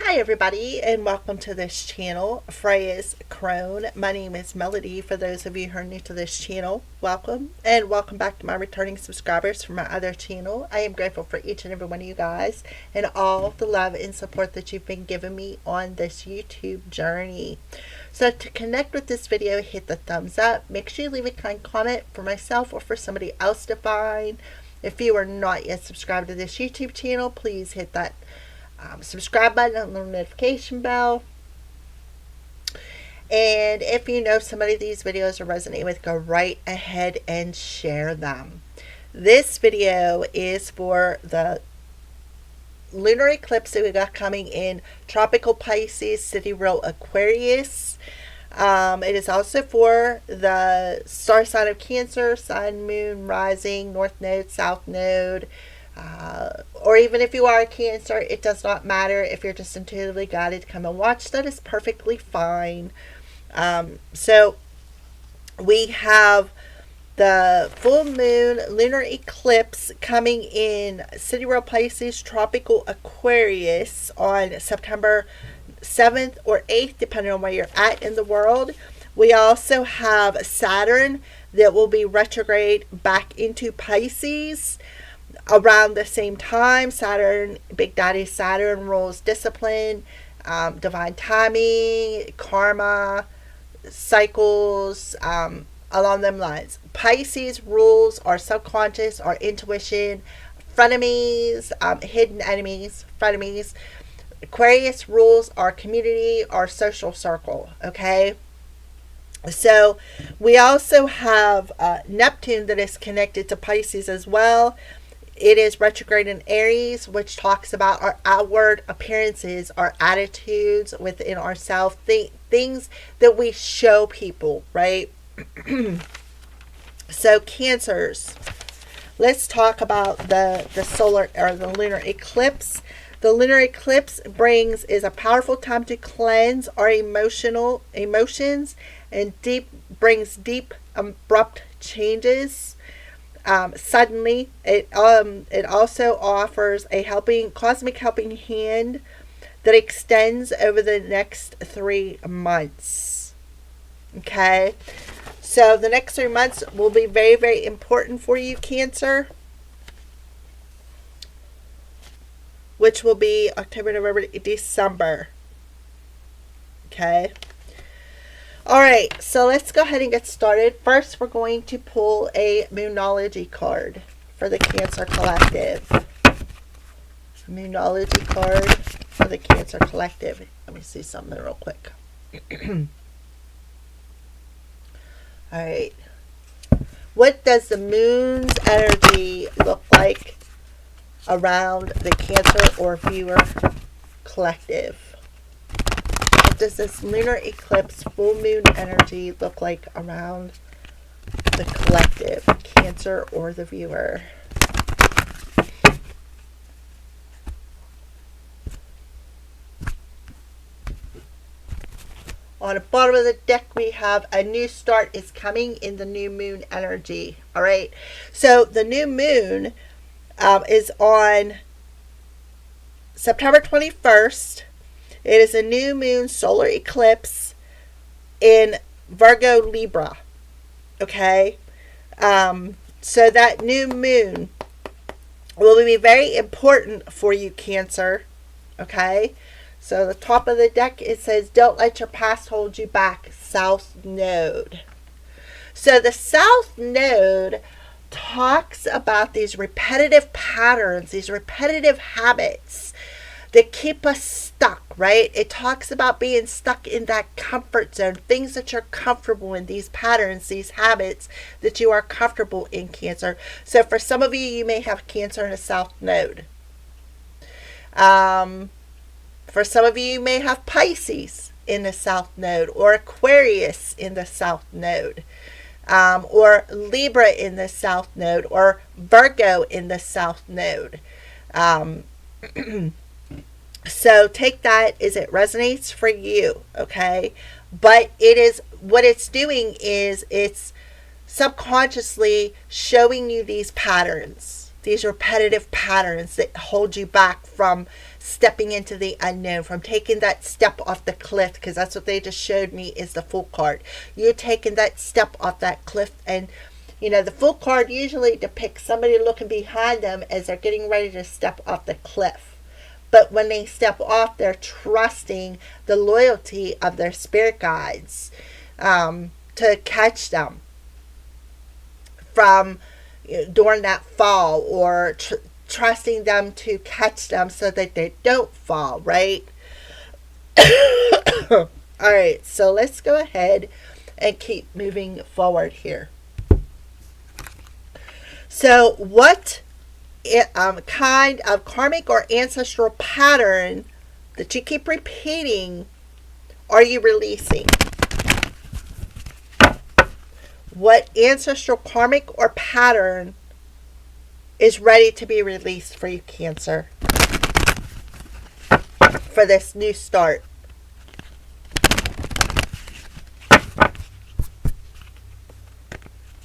Hi everybody and welcome to this channel, Freya's Crone. My name is Melody. For those of you who are new to this channel, welcome and welcome back to my returning subscribers from my other channel. I am grateful for each and every one of you guys and all the love and support that you've been giving me on this YouTube journey. So to connect with this video, hit the thumbs up. Make sure you leave a kind comment for myself or for somebody else to find. If you are not yet subscribed to this YouTube channel, please hit that subscribe button and the notification bell. And if you know somebody these videos are resonating with, go right ahead and share them. This video is for the lunar eclipse that we got coming in tropical Pisces, sidereal Aquarius. It is also for the star sign of Cancer, sun, moon, rising, north node, south node. Or even if you are a Cancer, it does not matter. If you're just intuitively guided to come and watch, that is perfectly fine. So we have the full moon lunar eclipse coming in sidereal Pisces, tropical Aquarius on September 7th or 8th, depending on where you're at in the world. We also have Saturn that will be retrograde back into Pisces around the same time. Saturn, Big Daddy Saturn, rules discipline, divine timing, karma, cycles, along them lines. Pisces rules our subconscious, our intuition, frenemies, hidden enemies, frenemies. Aquarius rules our community, our social circle. Okay. So we also have Neptune that is connected to Pisces as well. It is retrograde in Aries, which talks about our outward appearances, our attitudes within ourselves, things that we show people, right? So Cancers, let's talk about the solar or the lunar eclipse. The lunar eclipse is a powerful time to cleanse our emotions and brings deep, abrupt changes. Suddenly, it also offers a cosmic helping hand that extends over the next 3 months. Okay, so the next 3 months will be very, very important for you, Cancer, which will be October, November, December. Okay. All right, so let's go ahead and get started. First, we're going to pull a Moonology card for the Cancer Collective. Moonology card for the Cancer Collective. Let me see something real quick. All right. What does the moon's energy look like around the Cancer or Viewer Collective? Does this lunar eclipse full moon energy look like around the collective, Cancer or the viewer? On the bottom of the deck, we have a new start is coming in the new moon energy. All right. So the new moon is on September 21st. It is a new moon solar eclipse in Virgo Libra. Okay. So that new moon will be very important for you, Cancer. Okay. So the top of the deck, it says, don't let your past hold you back. South Node. So the South Node talks about these repetitive patterns, these repetitive habits that keep us stuck, right? It talks about being stuck in that comfort zone, things that you're comfortable in, these patterns, these habits that you are comfortable in, Cancer. So for some of you, you may have Cancer in a South Node. For some of you, you may have Pisces in the South Node, or Aquarius in the South Node, or Libra in the South Node, or Virgo in the South Node. So take that as it resonates for you, okay? But it is, what it's doing is it's subconsciously showing you these patterns, these repetitive patterns that hold you back from stepping into the unknown, from taking that step off the cliff, because that's what they just showed me is the Fool card. You're taking that step off that cliff, and the Fool card usually depicts somebody looking behind them as they're getting ready to step off the cliff. But when they step off, they're trusting the loyalty of their spirit guides to catch them from during that fall, or trusting them to catch them so that they don't fall, right? All right, so let's go ahead and keep moving forward here. So what kind of karmic or ancestral pattern that you keep repeating are you releasing? What ancestral karmic or pattern is ready to be released for you, Cancer, for this new start?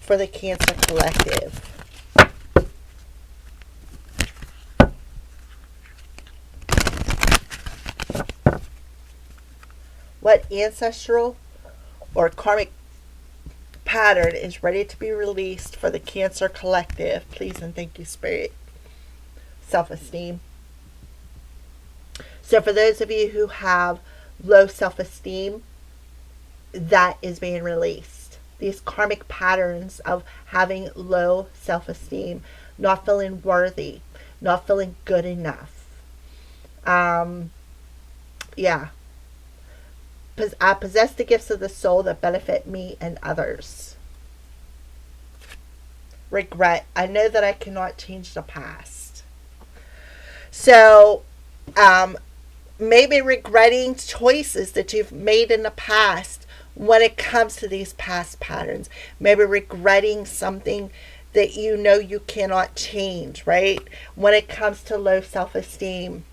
For the Cancer collective. What ancestral or karmic pattern is ready to be released for the Cancer collective? Please and thank you, Spirit. Self-esteem. So for those of you who have low self-esteem, that is being released. These karmic patterns of having low self-esteem, not feeling worthy, not feeling good enough. I possess the gifts of the soul that benefit me and others. Regret. I know that I cannot change the past. So, maybe regretting choices that you've made in the past when it comes to these past patterns. Maybe regretting something that you cannot change, right? When it comes to low self-esteem.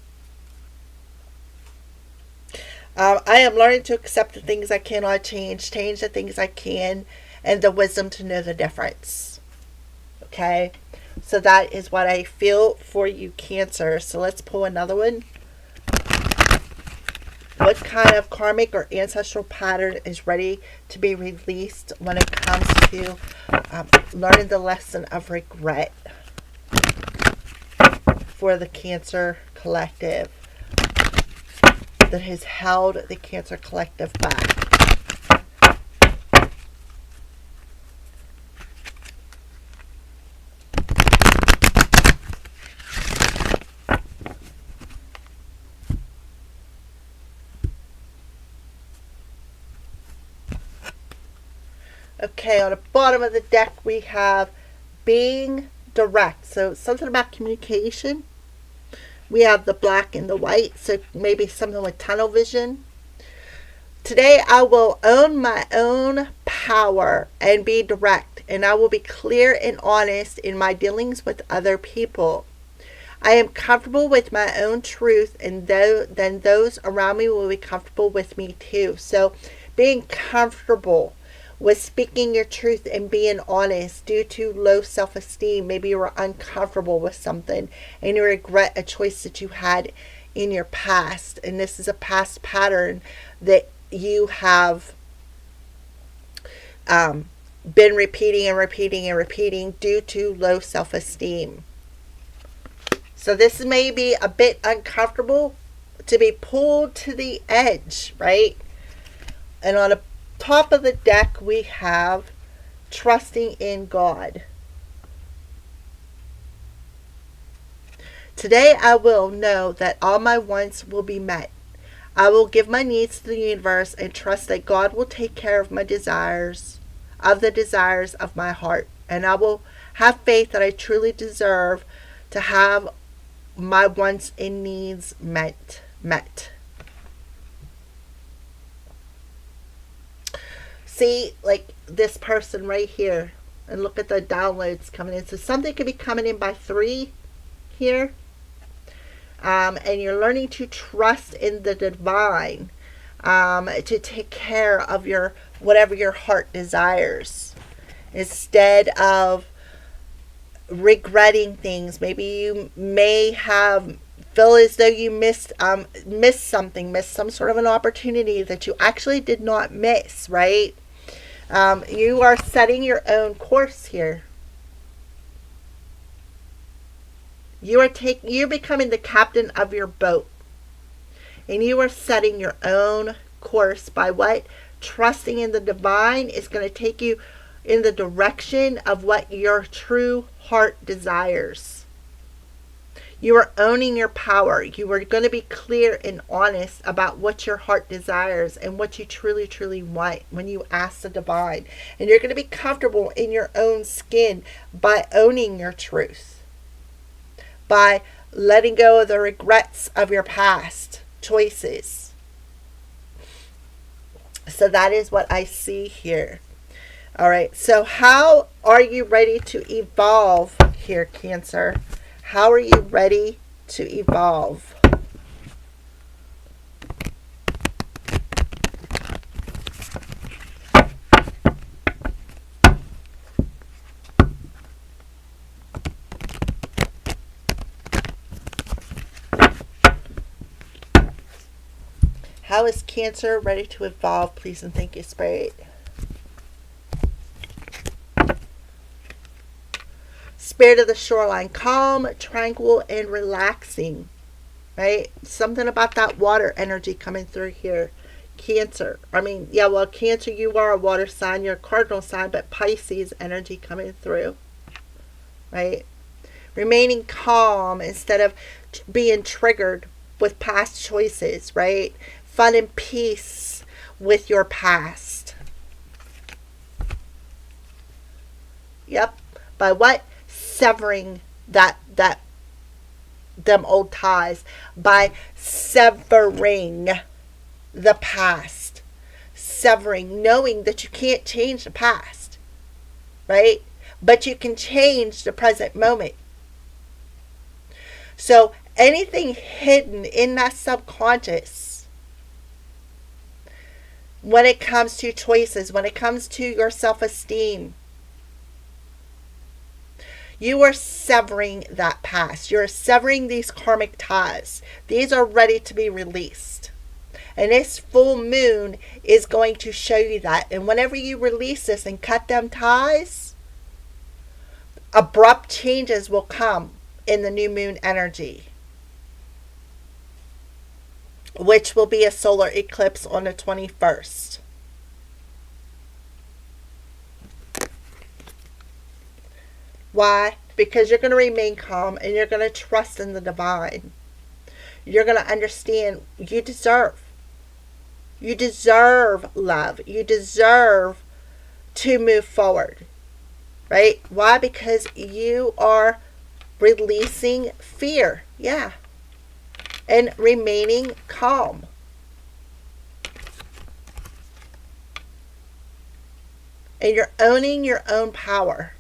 I am learning to accept the things I cannot change the things I can, and the wisdom to know the difference. Okay? So that is what I feel for you, Cancer. So let's pull another one. What kind of karmic or ancestral pattern is ready to be released when it comes to learning the lesson of regret for the Cancer collective that has held the Cancer collective back? Okay, on the bottom of the deck we have being direct. So something about communication. We have the black and the white, so maybe something with tunnel vision. Today I will own my own power and be direct, and I will be clear and honest in my dealings with other people. I am comfortable with my own truth, and then those around me will be comfortable with me too. So being comfortable with speaking your truth and being honest due to low self-esteem. Maybe you were uncomfortable with something and you regret a choice that you had in your past. And this is a past pattern that you have been repeating and repeating and repeating due to low self-esteem. So this may be a bit uncomfortable to be pulled to the edge, right? And on a top of the deck we have trusting in God. Today I will know that all my wants will be met. I will give my needs to the universe and trust that God will take care of my desires, of the desires of my heart. And I will have faith that I truly deserve to have my wants and needs met. See, like this person right here, and look at the downloads coming in. So something could be coming in by 3 here. And you're learning to trust in the divine to take care of whatever your heart desires, instead of regretting things. Maybe you may have feel as though you missed something, missed some sort of an opportunity that you actually did not miss, right? You are setting your own course here. You're becoming the captain of your boat. And you are setting your own course by what? Trusting in the divine is going to take you in the direction of what your true heart desires. You are owning your power. You are going to be clear and honest about what your heart desires and what you truly, truly want when you ask the divine. And you're going to be comfortable in your own skin by owning your truth, by letting go of the regrets of your past choices. So that is what I see here. All right. So how are you ready to evolve here, Cancer? How are you ready to evolve? How is Cancer ready to evolve? Please and thank you, Spirit. Spirit of the shoreline, calm, tranquil, and relaxing. Right? Something about that water energy coming through here. Cancer. Cancer, you are a water sign. You're a cardinal sign, but Pisces energy coming through. Right? Remaining calm instead of being triggered with past choices. Right? Fun and peace with your past. Yep. By what? Severing them old ties. By severing the past. Severing, knowing that you can't change the past. Right? But you can change the present moment. So anything hidden in that subconscious, when it comes to choices, when it comes to your self-esteem, you are severing that past. You're severing these karmic ties. These are ready to be released. And this full moon is going to show you that. And whenever you release this and cut them ties, abrupt changes will come in the new moon energy, which will be a solar eclipse on the 21st. Why? Because you're going to remain calm and you're going to trust in the divine. You're going to understand you deserve. You deserve love. You deserve to move forward. Right? Why? Because you are releasing fear. Yeah. And remaining calm. And you're owning your own power.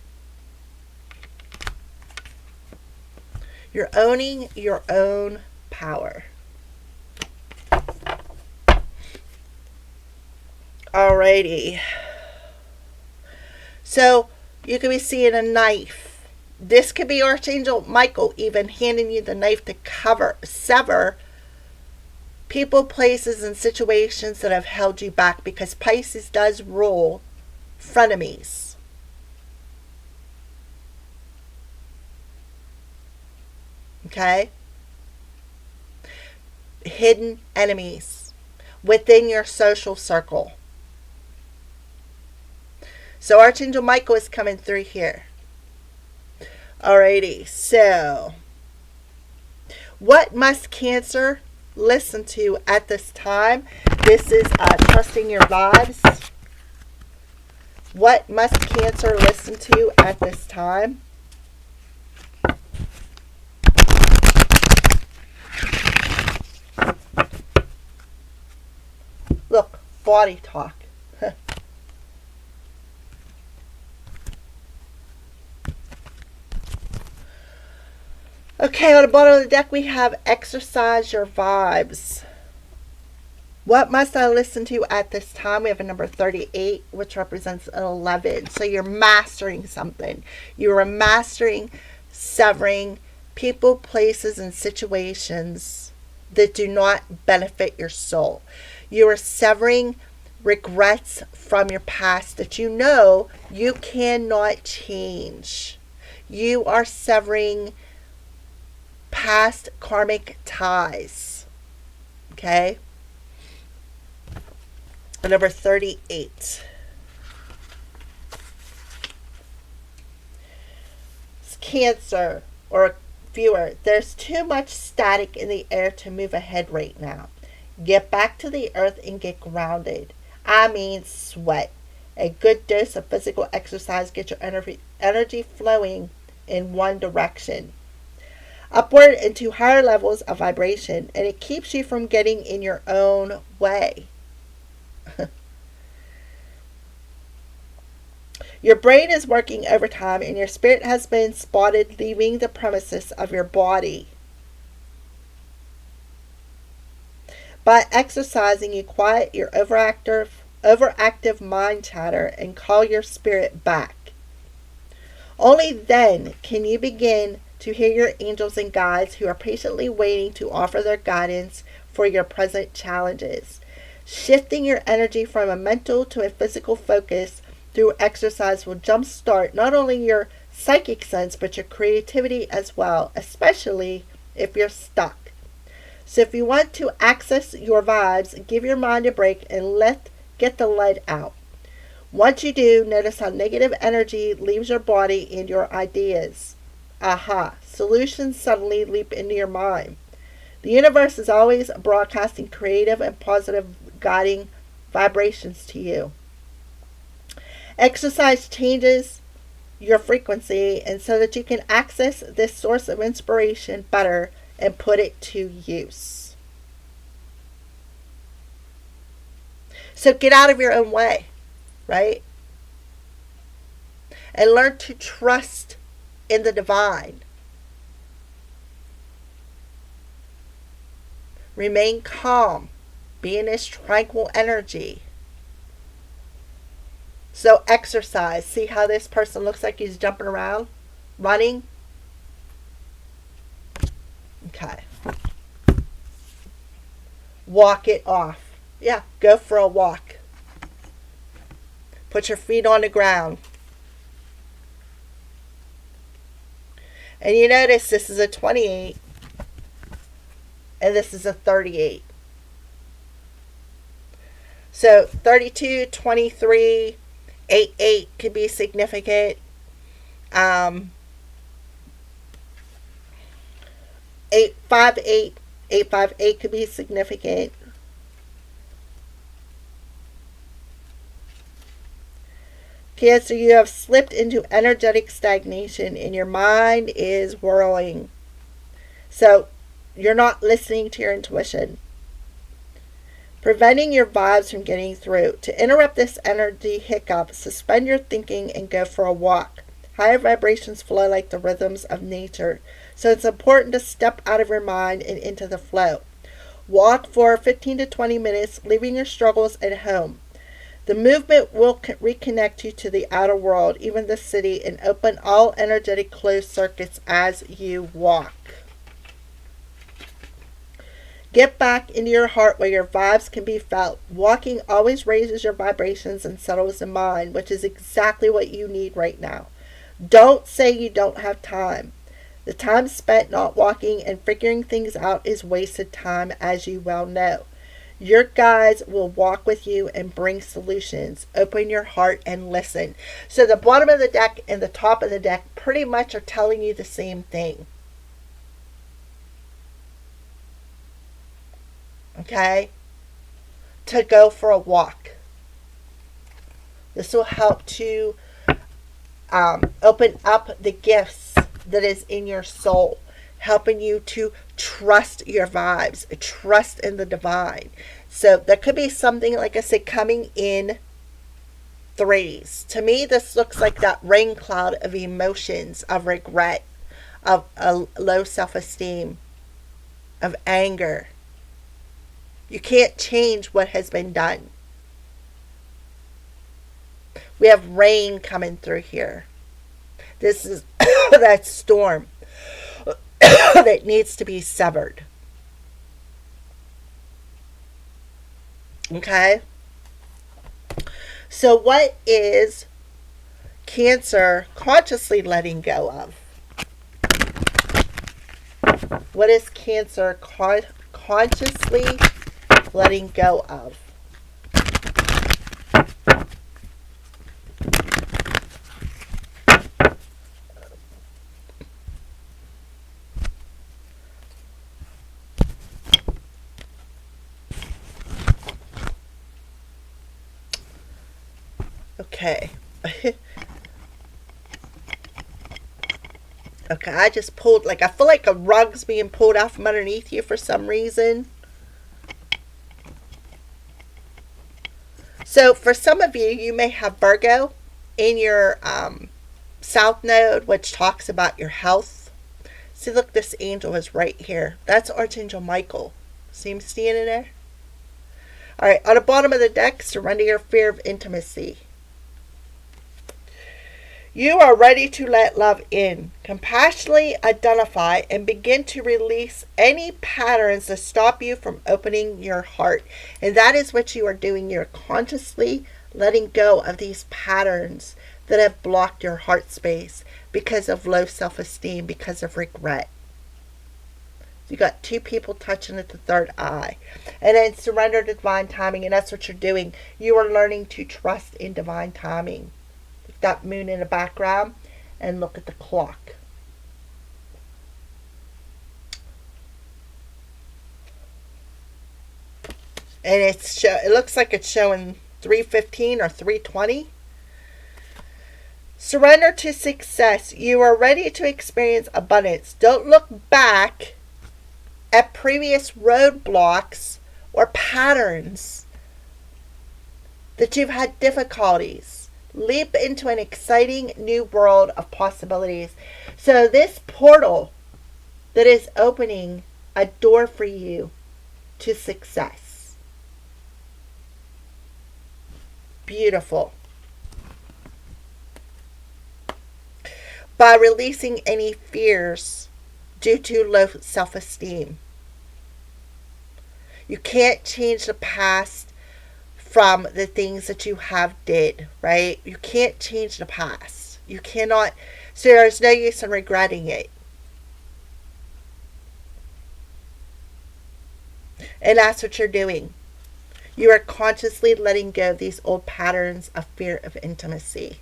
You're owning your own power. Alrighty. So you could be seeing a knife. This could be Archangel Michael even handing you the knife to sever people, places, and situations that have held you back, because Pisces does rule frenemies. Okay? Hidden enemies within your social circle. So Archangel Michael is coming through here. Alrighty, so what must Cancer listen to at this time? This is Trusting Your Vibes. What must Cancer listen to at this time? Look, body talk. Okay, on the bottom of the deck we have Exercise Your Vibes. What must I listen to at this time? We have a number 38, which represents an 11. So you're mastering something. You are mastering severing people, places, and situations that do not benefit your soul. You are severing regrets from your past that you know you cannot change. You are severing past karmic ties. Okay? Number 38. It's Cancer or viewer. There's too much static in the air to move ahead right now. Get back to the earth and get grounded. I mean, sweat. A good dose of physical exercise gets your energy flowing in one direction, upward into higher levels of vibration, and it keeps you from getting in your own way. Your brain is working overtime, and your spirit has been spotted leaving the premises of your body. By exercising, you quiet your overactive mind chatter and call your spirit back. Only then can you begin to hear your angels and guides who are patiently waiting to offer their guidance for your present challenges. Shifting your energy from a mental to a physical focus through exercise will jumpstart not only your psychic sense but your creativity as well, especially if you're stuck. So if you want to access your vibes, give your mind a break and get the lead out. Once you do, notice how negative energy leaves your body and your ideas. Aha, solutions suddenly leap into your mind. The universe is always broadcasting creative and positive guiding vibrations to you. Exercise changes your frequency and so that you can access this source of inspiration better and put it to use. So get out of your own way, right? And learn to trust in the divine. Remain calm. Be in this tranquil energy. So exercise. See how this person looks like he's jumping around? Running? Okay. Walk it off. Yeah, go for a walk. Put your feet on the ground. And you notice this is a 28 and this is a 38. So 32, 23, 8 could be significant. 858 could be significant. Cancer, you have slipped into energetic stagnation and your mind is whirling. So you're not listening to your intuition. Preventing your vibes from getting through. To interrupt this energy hiccup, suspend your thinking and go for a walk. Higher vibrations flow like the rhythms of nature. So it's important to step out of your mind and into the flow. Walk for 15 to 20 minutes, leaving your struggles at home. The movement will reconnect you to the outer world, even the city, and open all energetic closed circuits as you walk. Get back into your heart where your vibes can be felt. Walking always raises your vibrations and settles the mind, which is exactly what you need right now. Don't say you don't have time. The time spent not walking and figuring things out is wasted time, as you well know. Your guides will walk with you and bring solutions. Open your heart and listen. So the bottom of the deck and the top of the deck pretty much are telling you the same thing. Okay? To go for a walk. This will help to open up the gifts that is in your soul, helping you to trust your vibes, trust in the divine. So there could be something, like I said, coming in threes. To me, this looks like that rain cloud of emotions, of regret, of a low self-esteem, of anger. You can't change what has been done. We have rain coming through here. This is that storm. that needs to be severed. Okay? So, what is Cancer consciously letting go of? What is Cancer consciously letting go of? Okay. Okay, I just pulled, like, I feel like a rug's being pulled out from underneath you for some reason. So, for some of you, you may have Virgo in your South Node, which talks about your health. See, look, this angel is right here. That's Archangel Michael. See him standing there? All right, on the bottom of the deck, surrender your fear of intimacy. You are ready to let love in. Compassionately identify and begin to release any patterns that stop you from opening your heart. And that is what you are doing. You're consciously letting go of these patterns that have blocked your heart space because of low self-esteem, because of regret. You got two people touching at the third eye. And then surrender to divine timing. And that's what you're doing. You are learning to trust in divine timing. That moon in the background, and look at the clock. And it looks like it's showing 3:15 or 3:20. Surrender to success. You are ready to experience abundance. Don't look back at previous roadblocks or patterns that you've had difficulties. Leap into an exciting new world of possibilities. So this portal that is opening a door for you to success. Beautiful. By releasing any fears due to low self-esteem. You can't change the past from the things that you have did, right? You can't change the past. You cannot. So there's no use in regretting it. And that's what you're doing. You are consciously letting go of these old patterns of fear of intimacy.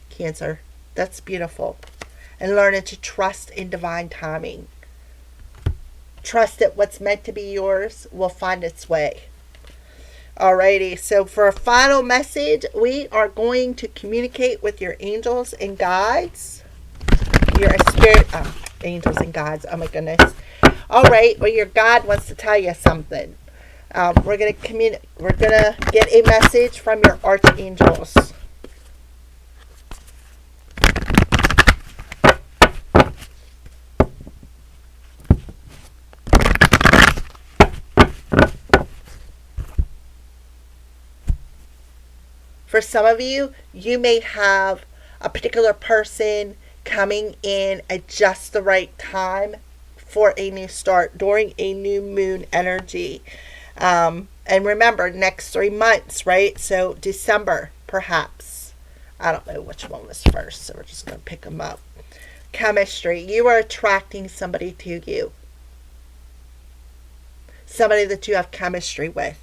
Cancer. That's beautiful. And learning to trust in divine timing. Trust that what's meant to be yours will find its way. Alrighty, so for a final message, we are going to communicate with your angels and guides. Your spirit, angels and guides, oh my goodness. Alright, well your guide wants to tell you something. We're gonna get a message from your archangels. For some of you, you may have a particular person coming in at just the right time for a new start during a new moon energy. And remember, next 3 months, right? So December, perhaps. I don't know which one was first, so we're just going to pick them up. Chemistry. You are attracting somebody to you. Somebody that you have chemistry with.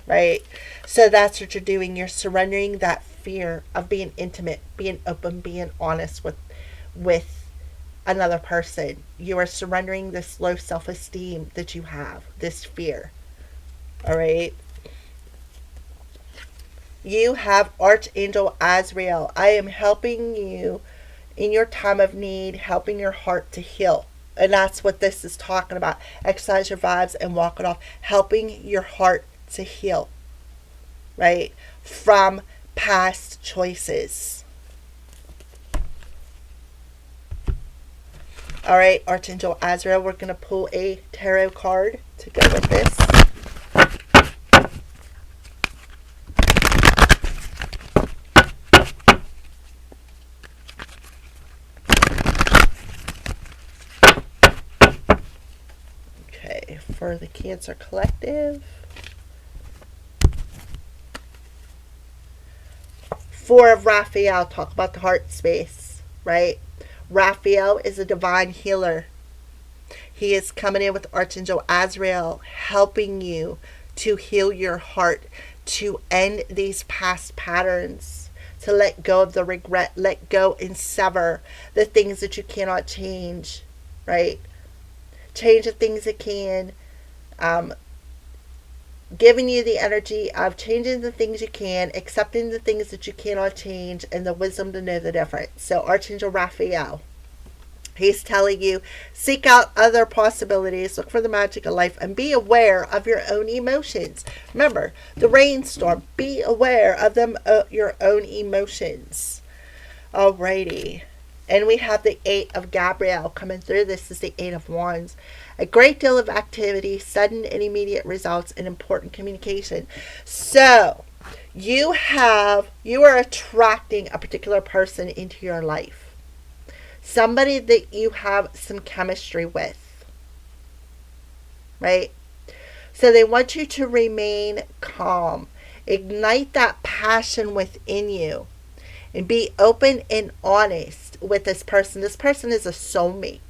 Right? So that's what you're doing. You're surrendering that fear of being intimate, being open, being honest with another person. You are surrendering this low self-esteem that you have, this fear. All right? You have Archangel Azrael. I am helping you in your time of need, helping your heart to heal. And that's what this is talking about. Exercise your vibes and walk it off. Helping your heart to heal, right, from past choices. All right, Archangel Azrael, we're going to pull a tarot card to go with this. for the Cancer Collective. Four of Raphael, talk about the heart space, right? Raphael is a divine healer. He is coming in with Archangel Azrael, helping you to heal your heart, to end these past patterns, to let go of the regret, let go and sever the things that you cannot change, right? Change the things that can. Giving you the energy of changing the things you can, accepting the things that you cannot change, and the wisdom to know the difference. So Archangel Raphael, he's telling you, seek out other possibilities, look for the magic of life, and be aware of your own emotions. Remember, the rainstorm, be aware of them, your own emotions. Alrighty. And we have the Eight of Gabriel coming through. This is the Eight of Wands. A great deal of activity, sudden and immediate results, and important communication. So, you are attracting a particular person into your life. Somebody that you have some chemistry with. Right? So they want you to remain calm. Ignite that passion within you. And be open and honest with this person. This person is a soulmate.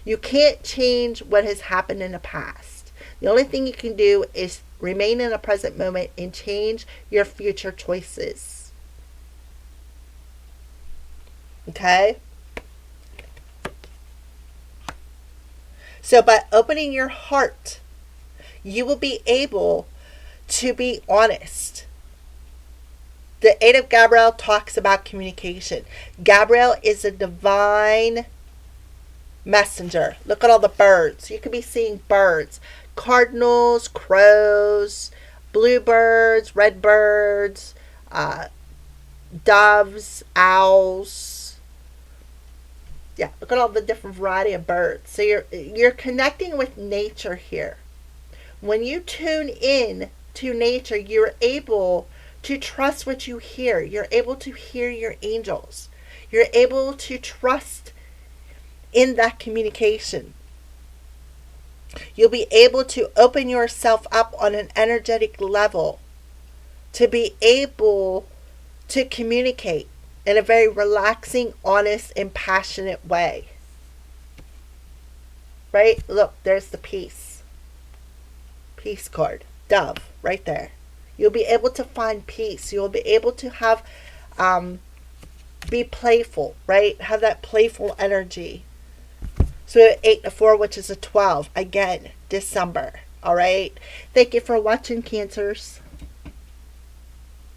You can't change what has happened in the past. The only thing you can do is remain in the present moment and change your future choices. Okay? So by opening your heart, you will be able to be honest. The Eight of Gabriel talks about communication. Gabriel is a divine messenger. Look at all the birds. You could be seeing birds. Cardinals, crows, bluebirds, redbirds, doves, owls. Yeah, look at all the different variety of birds. So you're connecting with nature here. When you tune in to nature, you're able to trust what you hear. You're able to hear your angels. You're able to trust in that communication. You'll be able to open yourself up on an energetic level to be able to communicate in a very relaxing, honest, and passionate way. Right? Look, there's the peace. Peace card. Dove, right there. You'll be able to find peace. You'll be able to have, be playful, right? Have that playful energy. So we have 8 to 4, which is a 12. Again, December. All right. Thank you for watching, Cancers.